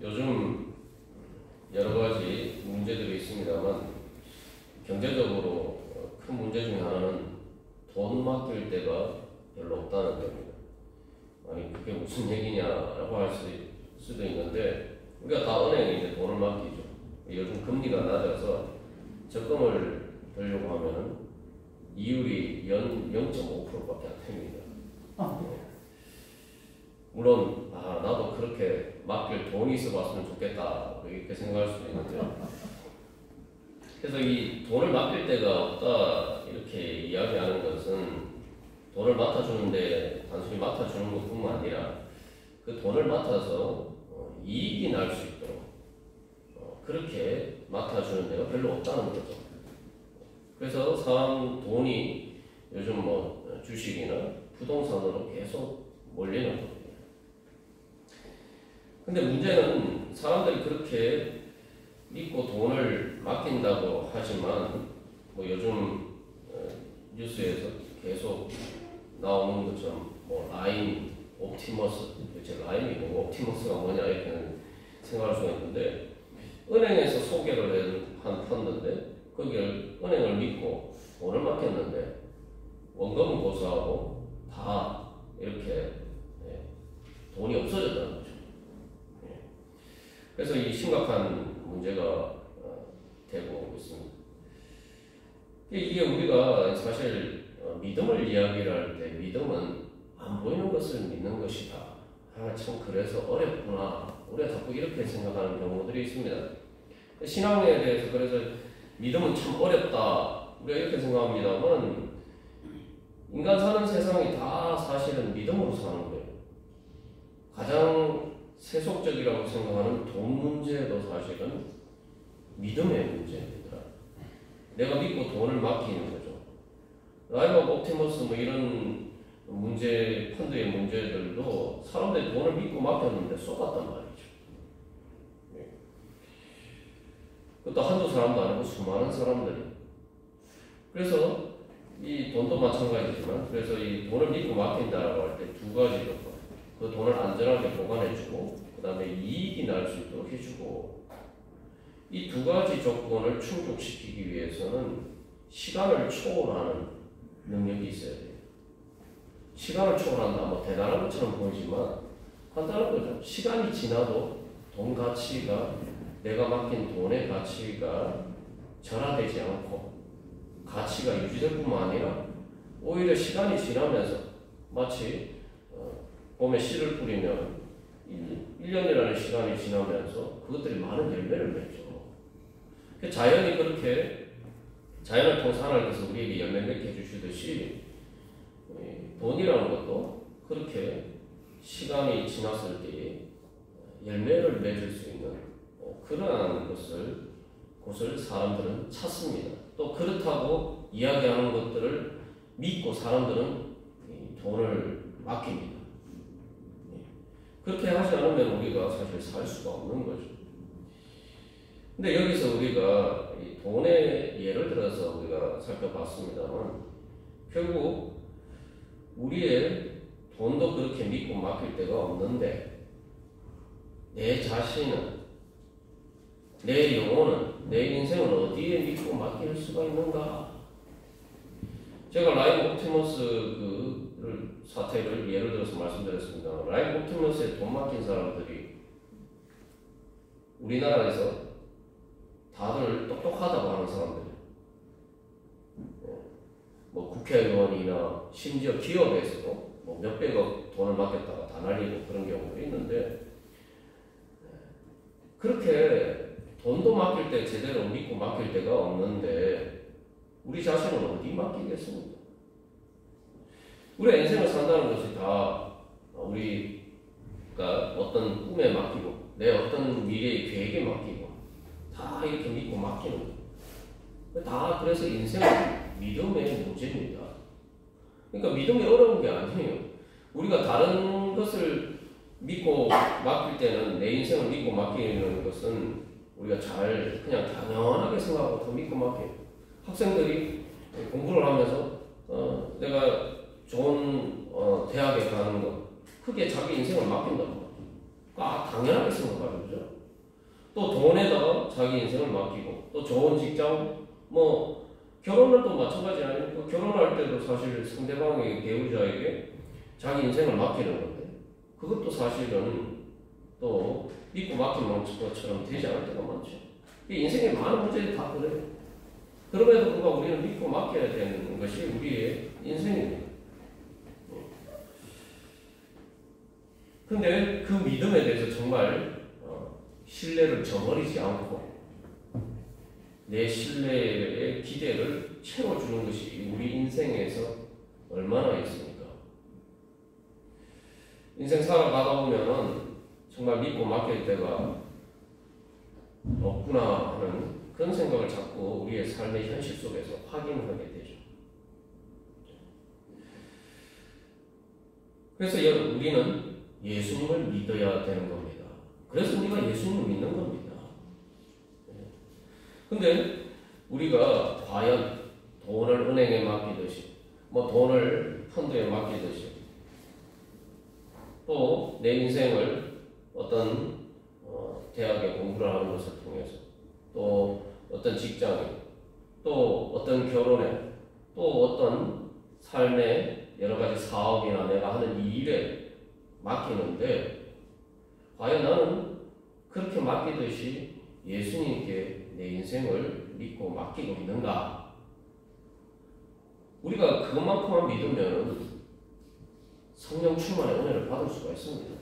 요즘 여러 가지 문제들이 있습니다만 경제적으로 큰 문제 중에 하나는 돈 맡길 데가 별로 없다는 겁니다. 아니 그게 무슨 얘기냐라고 할 수도 있는데 우리가 다 은행에 이제 돈을 맡기죠. 요즘 금리가 낮아서 적금을 들려고 하면은 이율이 연 0.5%밖에 안 됩니다. 물론 나도 그렇게 맡길 돈이 있어봤으면 좋겠다 이렇게 생각할 수도 있는데 그래서 이 돈을 맡길 데가 없다 이렇게 이야기하는 것은 돈을 맡아주는데 단순히 맡아주는 것뿐만 아니라 그 돈을 맡아서 이익이 날 수 있도록 그렇게 맡아주는 데가 별로 없다는 거죠. 그래서 사람 돈이 요즘 뭐 주식이나 부동산으로 계속 몰리는 겁니다. 근데 문제는 사람들이 그렇게 믿고 돈을 맡긴다고 하지만 뭐 요즘 뉴스에서 계속 나오는 것처럼 뭐 라임, 옵티머스, 도대체 라임이 뭐고 옵티머스가 뭐냐 이렇게 생각할 수가 있는데 은행에서 소개를 한 펀드인데 거기를 은행을 믿고 돈을 맡겼는데 원금은 고수하고 다 이렇게 돈이 없어졌다는 거죠. 그래서 이 심각한 문제가 되고 있습니다. 이게 우리가 사실 믿음을 이야기를 할 때 믿음은 안 보이는 것을 믿는 것이다. 참 그래서 어렵구나. 우리가 자꾸 이렇게 생각하는 경우들이 있습니다. 신앙에 대해서 그래서 믿음은 참 어렵다. 우리가 이렇게 생각합니다만 인간 사는 세상이 다 사실은 믿음으로 사는 거예요. 가장 세속적이라고 생각하는 돈 문제도 사실은 믿음의 문제입니다. 내가 믿고 돈을 맡기는 거죠. 라임 오브 옵티머스 뭐 이런 문제, 펀드의 문제들도 사람들이 돈을 믿고 맡겼는데 쏟았단 말이죠. 그것도 한두 사람도 아니고 수많은 사람들이. 그래서 이 돈도 마찬가지지만 그래서 이 돈을 믿고 맡긴다라고 할 때 두 가지 조건. 그 돈을 안전하게 보관해주고 그 다음에 이익이 날 수 있도록 해주고 이 두 가지 조건을 충족시키기 위해서는 시간을 초월하는 능력이 있어야 돼요. 시간을 초월한다 뭐 대단한 것처럼 보이지만 간단한 거죠. 시간이 지나도 돈 가치가 내가 맡긴 돈의 가치가 절하되지 않고 가치가 유지될 뿐만 아니라 오히려 시간이 지나면서 마치 봄에 씨를 뿌리면 1년이라는 시간이 지나면서 그것들이 많은 열매를 맺죠. 자연이 그렇게 자연을 통해서 하나님께서 우리에게 열매 맺게 해주시듯이 돈이라는 것도 그렇게 시간이 지났을 때 열매를 맺을 수 있는 그러한 곳을 사람들은 찾습니다. 또 그렇다고 이야기하는 것들을 믿고 사람들은 돈을 맡깁니다. 그렇게 하지 않으면 우리가 사실 살 수가 없는 거죠. 근데 여기서 우리가 이 돈의 예를 들어서 우리가 살펴봤습니다만 결국 우리의 돈도 그렇게 믿고 맡길 데가 없는데 내 자신은 내 영혼은 내 인생은 어디에 믿고 맡길 수가 있는가? 제가 라임 옵티머스 사태를 예를 들어서 말씀드렸습니다. 라임 옵티머스에 돈 맡긴 사람들이 우리나라에서 다들 똑똑하다고 하는 사람들이에요. 뭐 국회의원이나 심지어 기업에서도 뭐 몇백억 돈을 맡겼다가 다 날리고 그런 경우도 있는데 그렇게 돈도 맡길 때 제대로 믿고 맡길 데가 없는데 우리 자신은 어디 맡기겠습니까? 우리 인생을 산다는 것이 다 우리가 어떤 꿈에 맡기고 내 어떤 미래의 계획에 맡기고 다 이렇게 믿고 맡기는 거예요. 다 그래서 인생은 믿음의 문제입니다. 그러니까 믿음이 어려운 게 아니에요. 우리가 다른 것을 믿고 맡길 때는 내 인생을 믿고 맡기는 것은 우리가 잘 그냥 당연하게 생각하고 더 믿고 맡겨요. 학생들이 공부를 하면서 내가 좋은 대학에 가는 것 크게 자기 인생을 맡긴다고 당연하게 생각하죠. 또 돈에다가 자기 인생을 맡기고, 또 좋은 직장, 뭐 결혼은 또 마찬가지 아닙니까? 결혼할 때도 사실 상대방의 배우자에게 자기 인생을 맡기는 건데, 그것도 사실은 또 믿고 맡긴 것처럼 되지 않을 때가 많죠. 인생의 많은 문제들이 다 그래요. 그럼에도 불구하고 우리는 믿고 맡겨야 되는 것이 우리의 인생입니다. 근데 그 믿음에 대해서 정말 신뢰를 저버리지 않고 내 신뢰의 기대를 채워주는 것이 우리 인생에서 얼마나 있습니까? 인생 살아가다 보면 정말 믿고 맡길 때가 없구나 하는 그런 생각을 자꾸 우리의 삶의 현실 속에서 확인하게 되죠. 그래서 우리는 예수님을 믿어야 되는 겁니다. 그래서 우리가 예수님을 믿는 겁니다. 근데 우리가 과연 돈을 은행에 맡기듯이, 뭐 돈을 펀드에 맡기듯이, 또 내 인생을 어떤 대학에 공부를 하는 것을 통해서, 또 어떤 직장에, 또 어떤 결혼에, 또 어떤 삶의 여러 가지 사업이나 내가 하는 이 일에 맡기는데, 과연 나는 그렇게 맡기듯이 예수님께 내 인생을 믿고 맡기고 있는가? 우리가 그것만큼만 믿으면 성령 충만의 은혜를 받을 수가 있습니다.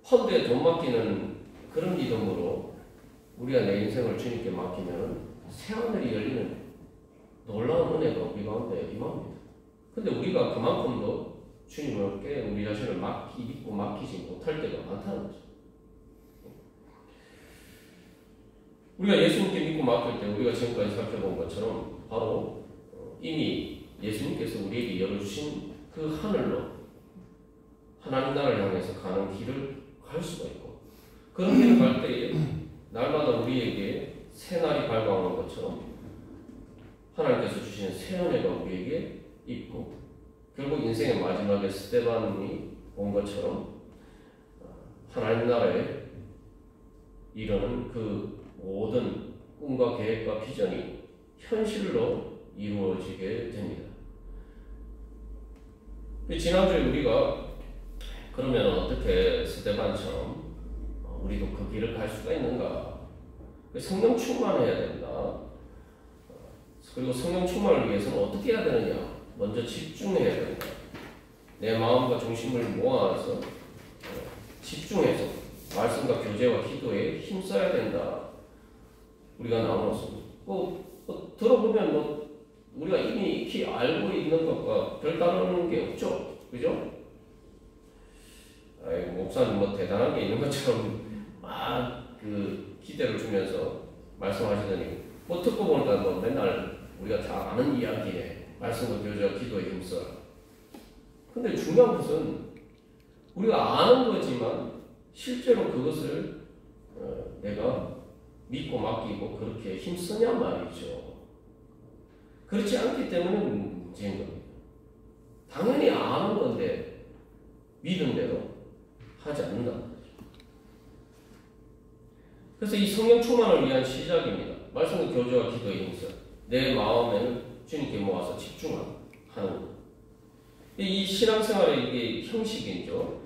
펀드에 돈 맡기는 그런 믿음으로 우리가 내 인생을 주님께 맡기면 새하늘이 열리는 놀라운 은혜가 우리 가운데 임합니다. 근데 우리가 그만큼도 주님께 우리 자신을 믿고 맡기지 못할 때가 많다는 거죠. 우리가 예수님께 믿고 맡길 때 우리가 지금까지 살펴본 것처럼 바로 이미 예수님께서 우리에게 열어주신 그 하늘로 하나님 나라를 향해서 가는 길을 갈 수가 있고, 그런 길을 갈 때에 날마다 우리에게 새 날이 밝아오는 것처럼 하나님께서 주시는 새 은혜가 우리에게 있고, 결국 인생의 마지막에 스데반이 온 것처럼 하나님 나라에 이르는 그 모든 꿈과 계획과 비전이 현실로 이루어지게 됩니다. 지난주에 우리가 그러면 어떻게 스데반처럼 우리도 그 길을 갈 수가 있는가? 성령 충만해야 된다. 그리고 성령 충만을 위해서는 어떻게 해야 되느냐? 먼저 집중해야 된다. 내 마음과 중심을 모아서 집중해서 말씀과 교제와 기도에 힘써야 된다. 우리가 나눴습니다. 들어보면 우리가 이미 익히 알고 있는 것과 별다른 게 없죠. 그죠? 목사님 대단한 게 있는 것처럼 그 기대를 주면서 말씀하시더니 듣고 보니까 맨날 우리가 다 아는 이야기에 말씀과 교제와 기도에 힘써라. 근데 중요한 것은 우리가 아는 거지만 실제로 그것을 내가 믿고 맡기고 그렇게 힘쓰냐 말이죠. 그렇지 않기 때문에 문제인 겁니다. 당연히 아는 건데 믿은 대로 하지 않는다. 그래서 이 성령 충만을 위한 시작입니다. 말씀과 교제와 기도에 힘써 내 마음에는 주님께 모아서 집중하는 것. 이 신앙생활의 이게 형식이죠.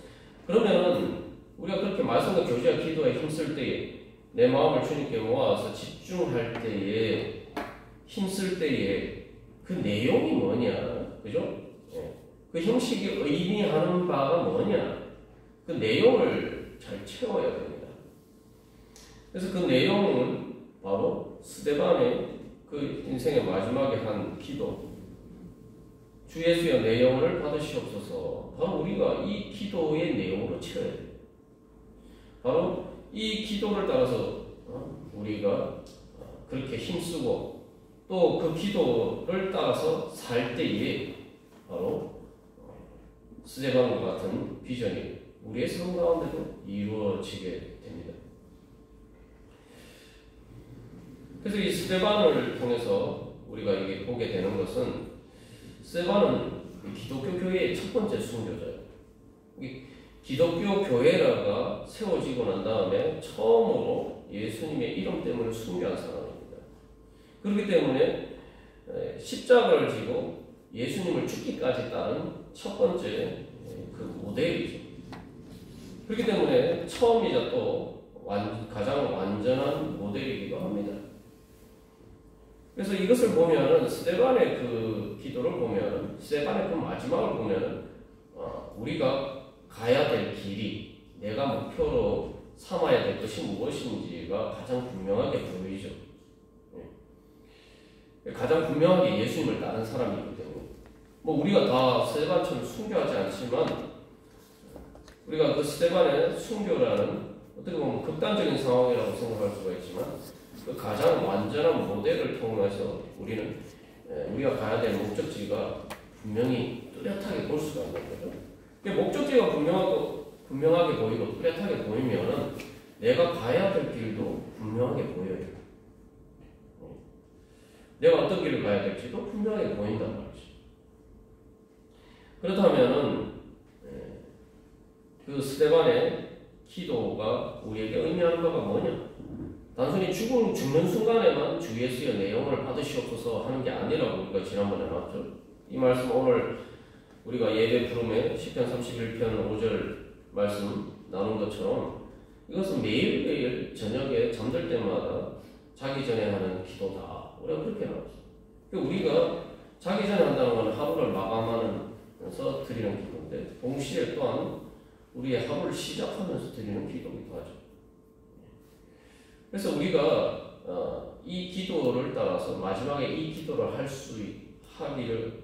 그러면은 우리가 그렇게 말씀과 교제와 기도에 힘쓸 때에 내 마음을 주님께 모아서 집중할 때에 힘쓸 때에 그 내용이 뭐냐, 그죠? 그 형식이 의미하는 바가 뭐냐, 그 내용을 잘 채워야 됩니다. 그래서 그 내용은 바로 스데반의 그 인생의 마지막에 한 기도, 주 예수여 내 영혼을 받으시옵소서. 바로 우리가 이 기도의 내용으로 채워야 돼요. 바로 이 기도를 따라서 우리가 그렇게 힘쓰고 또 그 기도를 따라서 살 때에 바로 스데반과 같은 비전이 우리의 삶 가운데도 이루어지게 됩니다. 그래서 이 스데반을 통해서 우리가 이게 보게 되는 것은, 스데반은 기독교 교회의 첫 번째 순교자예요. 기독교 교회가 세워지고 난 다음에 처음으로 예수님의 이름 때문에 숭배한 사람입니다. 그렇기 때문에 십자가를 지고 예수님을 죽기까지 따른 첫 번째 그 모델이죠. 그렇기 때문에 처음이자 또 가장 완전한 모델이기도 합니다. 그래서 이것을 보면은 스데반의 그 기도를 보면, 스데반의 그 마지막을 보면은 우리가 가야 될 길이, 내가 목표로 삼아야 될 것이 무엇인지가 가장 분명하게 보이죠. 가장 분명하게 예수님을 따른 사람이기 때문에 뭐 우리가 다 스데반처럼 순교하지 않지만 우리가 그 스데반의 순교라는 어떻게 보면 극단적인 상황이라고 생각할 수가 있지만 그 가장 완전한 모델을 통해서 우리는 우리가 가야 될 목적지가 분명히 뚜렷하게 볼 수가 있는 거죠. 목적지가 분명하게 보이고 뚜렷하게 보이면은 내가 가야 될 길도 분명하게 보여요. 내가 어떤 길을 가야 될지도 분명하게 보인단 말이죠. 그렇다면은 그 스데반의 기도가 우리에게 의미하는 바가 뭐냐? 단순히 죽는 순간에만 주 예수의 내 영혼을 받으시옵소서 하는 게 아니라고 우리가 지난번에 나왔죠. 이 말씀 오늘 우리가 예배 부름에 시편 31편 5절 말씀 나눈 것처럼 이것은 매일매일 저녁에 잠들 때마다 자기 전에 하는 기도다. 우리가 그렇게 나왔어요. 우리가 자기 전에 한다는 것은 하루를 마감하면서 드리는 기도인데 동시에 또한 우리의 하루를 시작하면서 드리는 기도이기도 하죠. 그래서 우리가 이 기도를 따라서 마지막에 이 기도를 할 수 하기를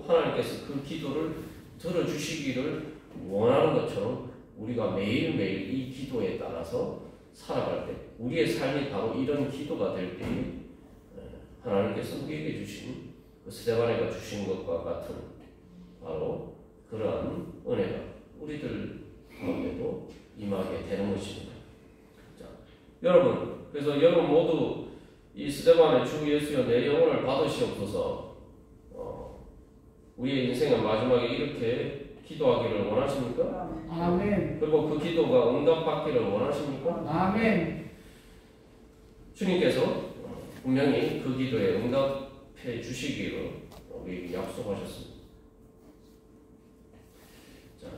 하나님께서 그 기도를 들어주시기를 원하는 것처럼 우리가 매일매일 이 기도에 따라서 살아갈 때 우리의 삶이 바로 이런 기도가 될 때 하나님께서 우리에게 주신 그 스데반에게 주신 것과 같은 바로 그러한 은혜가 우리들 가운데도 임하게 되는 것입니다. 자, 여러분, 그래서 여러분 모두 이 스데반의 주 예수여 내 영혼을 받으시옵소서. 우리의 인생의 마지막에 이렇게 기도하기를 원하십니까? 아멘. 그리고 그 기도가 응답받기를 원하십니까? 아멘. 주님께서 분명히 그 기도에 응답해 주시기를 우리에게 약속하셨습니다. 자,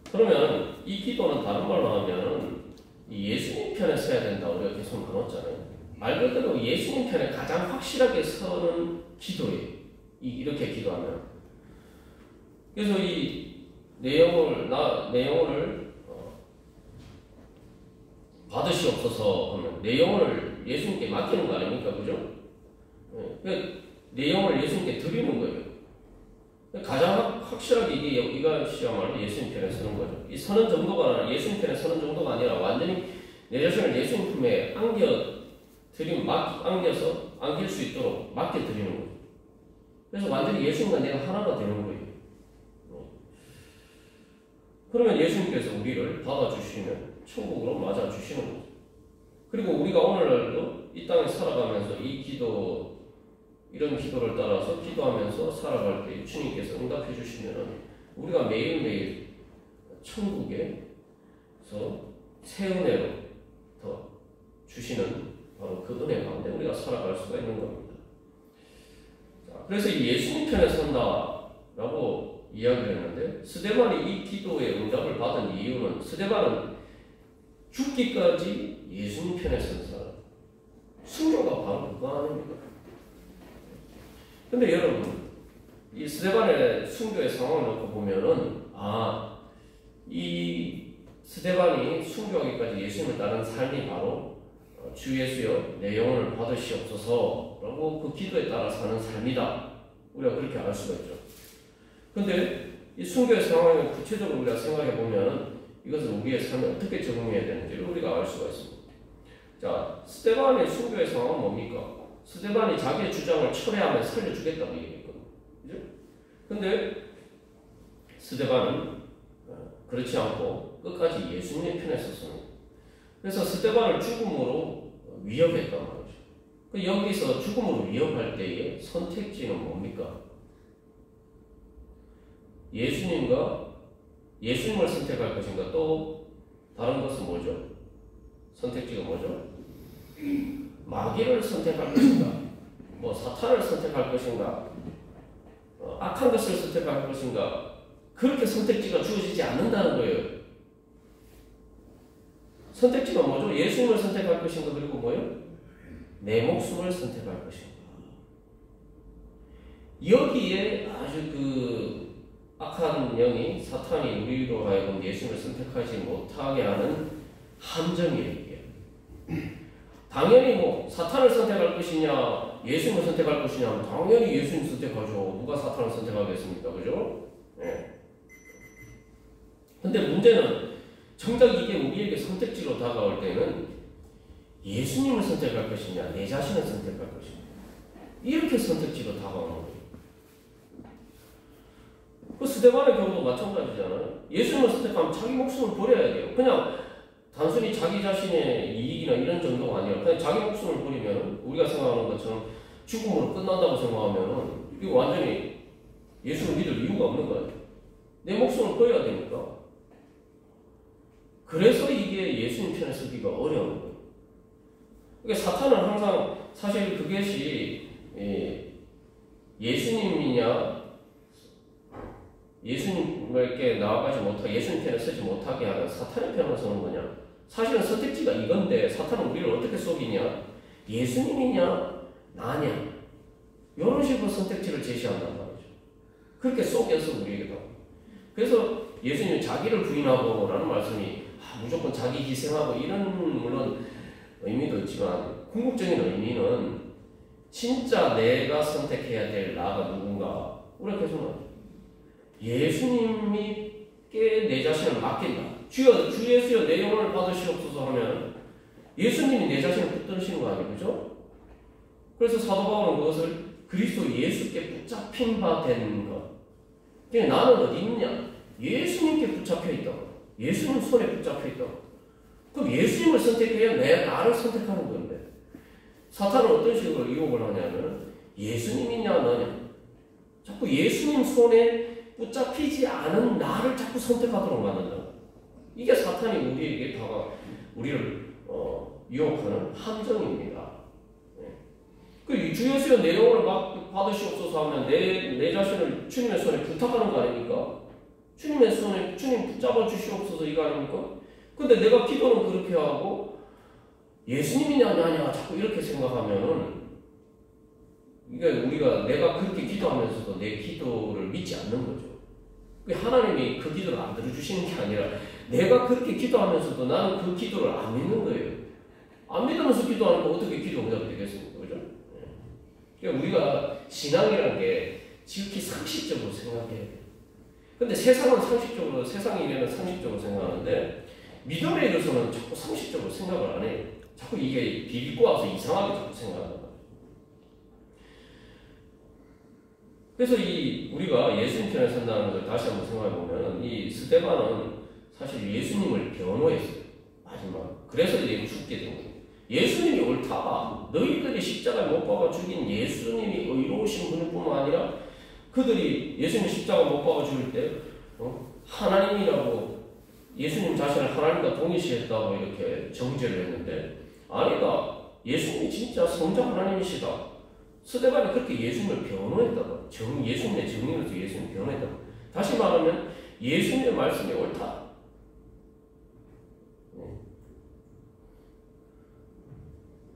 그러면 이 기도는 다른 말로 하면 이 예수님 편에 서야 된다 우리가 계속 나눴잖아요. 말 그대로 예수님 편에 가장 확실하게 서는 기도예요. 이렇게 기도하면. 그래서 내 영혼을 받으시옵소서 하면 내 영혼을 예수님께 맡기는 거 아닙니까? 그죠? 내 영혼을 예수님께 드리는 거예요. 가장 확실하게 이것이야말로 예수님 편에 서는 거죠. 이 서는 정도가 예수님 편에 서는 정도가 아니라 완전히 내 자신을 예수님 품에 안겨서 안길 수 있도록 맡겨드리는 거예요. 그래서 완전히 예수님과 내가 하나가 되는 거예요. 그러면 예수님께서 우리를 받아주시면 천국으로 맞아주시는 거죠. 그리고 우리가 오늘날도 이 땅에 살아가면서 이런 기도를 따라서 기도하면서 살아갈 때 주님께서 응답해 주시면 우리가 매일매일 천국에서 새 은혜로 더 주시는 바로 그 은혜 가운데 우리가 살아갈 수가 있는 겁니다. 자, 그래서 이 예수님 편에 선다라고 이야기를 했는데 스데반이 이 기도의 응답을 받은 이유는 스데반은 죽기까지 예수님 편에 선 사람. 순교가 바로 그거 아닙니까? 근데 여러분, 이 스데반의 순교의 상황을 놓고 보면은, 이 스데반이 순교하기까지 예수님을 따른 삶이 바로 주 예수여 내 영혼을 받으시옵소서라고 그 기도에 따라 사는 삶이다. 우리가 그렇게 알 수가 있죠. 근데 이 순교의 상황을 구체적으로 우리가 생각해 보면 이것을 우리의 삶에 어떻게 적용해야 되는지를 우리가 알 수가 있습니다. 자, 스데반의 순교의 상황은 뭡니까? 스데반이 자기의 주장을 철회하면 살려주겠다고 얘기했거든요. 그죠? 근데 스데반은 그렇지 않고 끝까지 예수님의 편에 섰습니다. 그래서 스데반을 죽음으로 위협했단 말이죠. 여기서 죽음으로 위협할 때의 선택지는 뭡니까? 예수님과 예수님을 선택할 것인가? 또 다른 것은 뭐죠? 선택지가 뭐죠? 마귀를 선택할 것인가? 뭐 사탄을 선택할 것인가? 악한 것을 선택할 것인가? 그렇게 선택지가 주어지지 않는다는 거예요. 선택지가 뭐죠? 예수님을 선택할 것인가? 그리고 뭐예요? 내 목숨을 선택할 것인가? 여기에 아주 그 악한 영이 사탄이 우리로 하여금 예수님을 선택하지 못하게 하는 함정이에요. 이게. 당연히 뭐 사탄을 선택할 것이냐 예수님을 선택할 것이냐 당연히 예수님 선택하죠. 누가 사탄을 선택하겠습니까? 그죠? 네. 근데 문제는 정작 이게 우리에게 선택지로 다가올 때는 예수님을 선택할 것이냐 내 자신을 선택할 것이냐 이렇게 선택지로 다가오는 거예요. 그 스데반의 경우도 마찬가지잖아요. 예수님을 선택하면 자기 목숨을 버려야 돼요. 그냥 단순히 자기 자신의 이익이나 이런 정도가 아니라 그냥 자기 목숨을 버리면 우리가 생각하는 것처럼 죽음으로 끝난다고 생각하면 이거 완전히 예수를 믿을 이유가 없는 거예요. 내 목숨을 버려야 되니까. 그래서 이게 예수님 편에 서기가 어려운 거예요. 그러니까 사탄은 항상 사실 그것이 예수님이냐 예수님께 나아가지 못하게 예수님 편에 서지 못하게 하는 사탄의 편을 서는 거냐? 사실은 선택지가 이건데 사탄은 우리를 어떻게 속이냐? 예수님이냐 나냐? 이런 식으로 선택지를 제시한단 말이죠. 그렇게 속여서 우리에게 다. 그래서 예수님이 자기를 부인하고 라는 말씀이 무조건 자기 희생하고 이런 물론 의미도 있지만 궁극적인 의미는 진짜 내가 선택해야 될 나가 누군가 우리가 계속 예수님께 내 자신을 맡긴다. 주 예수여 내 영혼을 받으시옵소서 하면 예수님이 내 자신을 붙드시는 거 아니에요? 그죠? 그래서 사도 바울은 그것을 그리스도 예수께 붙잡힌 바 된 것. 그러니까 나는 어디 있냐? 예수님께 붙잡혀 있다. 예수님 손에 붙잡혀 있다. 그럼 예수님을 선택해야 나를 선택하는 건데 사탄은 어떤 식으로 유혹을 하냐면 예수님이냐 너냐 자꾸 예수님 손에 붙잡히지 않은 나를 자꾸 선택하도록 만든다. 이게 사탄이 우리에게 우리를 유혹하는 함정입니다. 네. 그 주 예수여 내 영혼을 받으시옵소서 하면 내 자신을 주님의 손에 부탁하는 거 아닙니까? 주님의 손에 주님 붙잡아 주시옵소서 이거 아닙니까? 근데 내가 기도는 그렇게 하고 예수님이냐 나냐 자꾸 이렇게 생각하면은 이게 우리가 내가 그렇게 기도하면서도 내 기도를 믿지 않는 거죠. 하나님이 그 기도를 안 들어주시는 게 아니라 내가 그렇게 기도하면서도 나는 그 기도를 안 믿는 거예요. 안 믿으면서 기도하는 거 어떻게 기도 응답이 되겠습니까? 그죠? 그러니까 우리가 신앙이라는 게 지극히 상식적으로 생각해야 돼요. 근데 세상은 상식적으로, 세상의 일에는 상식적으로 생각하는데 믿음에 있어서는 자꾸 상식적으로 생각을 안 해요. 자꾸 이게 비비고 와서 이상하게 자꾸 생각한단 말이에요. 그래서 우리가 예수님 편에 선다는 것을 다시 한번 생각해 보면 이 스데반은 사실 예수님을 변호했어요. 마지막. 그래서 이제 죽게 된 거예요. 예수님이 옳다. 너희들이 십자가에 못 박아 죽인 예수님이 의로우신 분일 뿐만 아니라 그들이 예수님 십자가 못 박아 죽일 때 하나님이라고 예수님 자신을 하나님과 동일시했다고 이렇게 정죄를 했는데 아니다. 예수님이 진짜 성자 하나님이시다. 스데반이 그렇게 예수님을 변호했다고. 예수님의 정의로서 예수님을 변호했다고. 다시 말하면 예수님의 말씀이 옳다.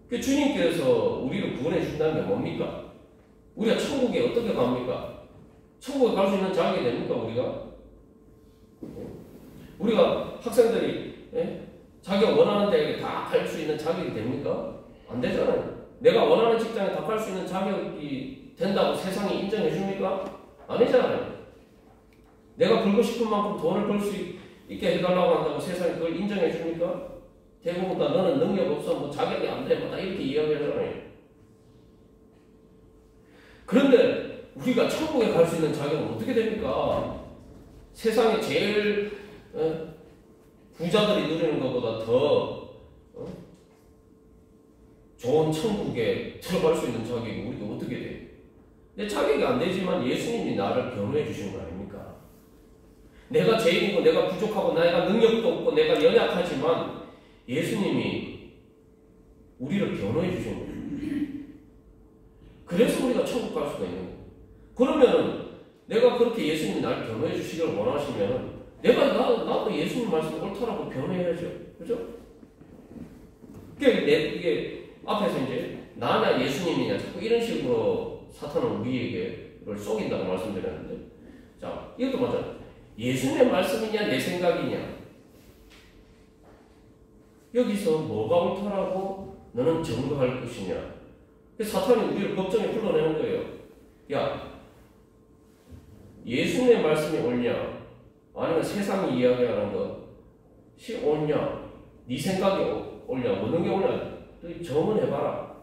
그 주님께서 우리를 구원해 준다는 게 뭡니까? 우리가 천국에 어떻게 갑니까? 천국에 갈 수 있는 자격이 됩니까? 우리가 학생들이 자기가 원하는 대학에 다 갈 수 있는 자격이 됩니까? 안 되잖아요. 내가 원하는 직장에 다 갈 수 있는 자격이 된다고 세상이 인정해 줍니까? 아니잖아요. 내가 벌고 싶은 만큼 돈을 벌 수 있게 해달라고 한다고 세상이 그걸 인정해 줍니까? 대부분 다 너는 능력 없어, 뭐 자격이 안 돼, 뭐 다 이렇게 이야기하잖아요. 그런데 우리가 천국에 갈 수 있는 자격은 어떻게 됩니까? 세상에 제일 부자들이 누리는 것보다 더 좋은 천국에 들어갈 수 있는 자격이 우리가 어떻게 돼? 내 자격이 안 되지만 예수님이 나를 변호해 주신 거 아닙니까? 내가 죄인이고 내가 부족하고 내가 능력도 없고 내가 연약하지만 예수님이 우리를 변호해 주신 거예요. 그래서 우리가 천국 갈 수가 있는 거예요. 그러면 내가 그렇게 예수님이 날 변호해 주시기를 원하시면 나도 예수님 말씀 옳다라고 변호해야죠. 그죠? 이게 앞에서 이제 나냐 예수님이냐 자꾸 이런 식으로 사탄은 우리에게를 속인다고 말씀드렸는데, 자, 이것도 맞아요. 예수님의 말씀이냐 내 생각이냐, 여기서 뭐가 옳다라고 너는 증거할 것이냐. 사탄이 우리를 법정에 불러내는 거예요. 야, 예수님의 말씀이 옳냐 아니면 세상이 이야기하는 것이 옳냐, 네 생각이 옳냐, 어느 게 옳냐, 너 점검해봐라.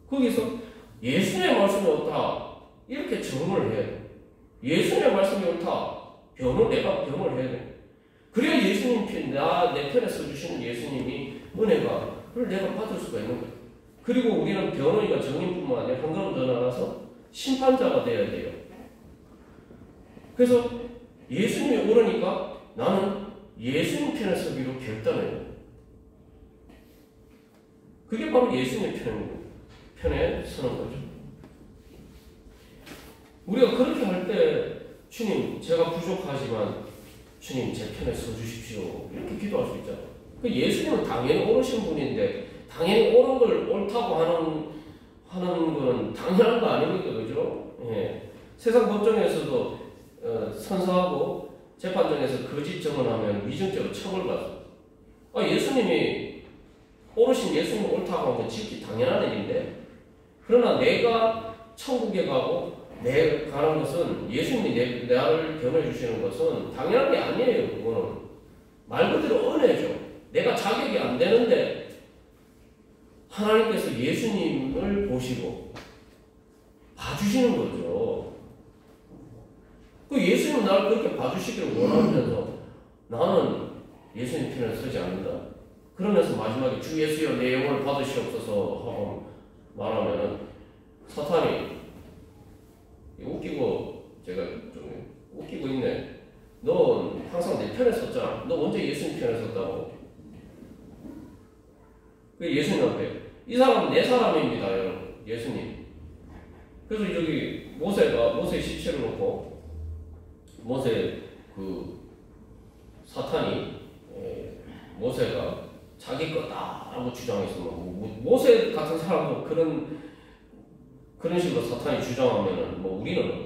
거기서 예수님의 말씀이 옳다 이렇게 증언을 해야 돼. 예수님의 말씀이 옳다, 내가 변호를 해야 돼. 그래야 예수님 내 편에 서주시는 예수님이 은혜가 그걸 내가 받을 수가 있는 거야. 그리고 우리는 변호인과 정인뿐만 아니라 한 걸음 더 나가서 심판자가 되어야 돼요. 그래서 예수님이 옳으니까 나는 예수님 편에 서기로 결단해요. 그게 바로 예수님 편에 서는 거죠. 우리가 그렇게 할 때 주님 제가 부족하지만 주님 제 편에 서주십시오 이렇게 기도할 수 있잖아요. 예수님은 당연히 옳으신 분인데 당연히 옳은 걸 옳다고 하는 건 당연한 거 아닙니까? 그죠? 예. 세상 법정에서도 선서하고 재판정에서 거짓 증언하면 위증죄로 처벌받아요. 예수님이 옳으신 예수님 옳다고 하는 건 지극히 당연한 일인데, 그러나 내가 천국에 가고 내 가는 것은 예수님이 나를 변호해 주시는 것은 당연한 게 아니에요. 그거는 말 그대로 은혜죠. 내가 자격이 안 되는데 하나님께서 예수님을 보시고 봐주시는 거죠. 그 예수님은 나를 그렇게 봐주시기를 원하면서 나는 예수님 편에 서지 않는다. 그러면서 마지막에 주 예수여 내 영혼을 받으시옵소서 하고 말하면 사탄이 제가 좀 웃기고 있네. 넌 항상 내 편에 섰잖아. 너 언제 예수님 편에 섰다고? 예수님 앞에 이 사람은 내 사람입니다, 여러분. 예수님. 그래서 여기 모세 시체를 놓고 모세 사탄이 모세가 자기 거다라고 주장했으면 모세 같은 사람도 그런 식으로 사탄이 주장하면은 우리는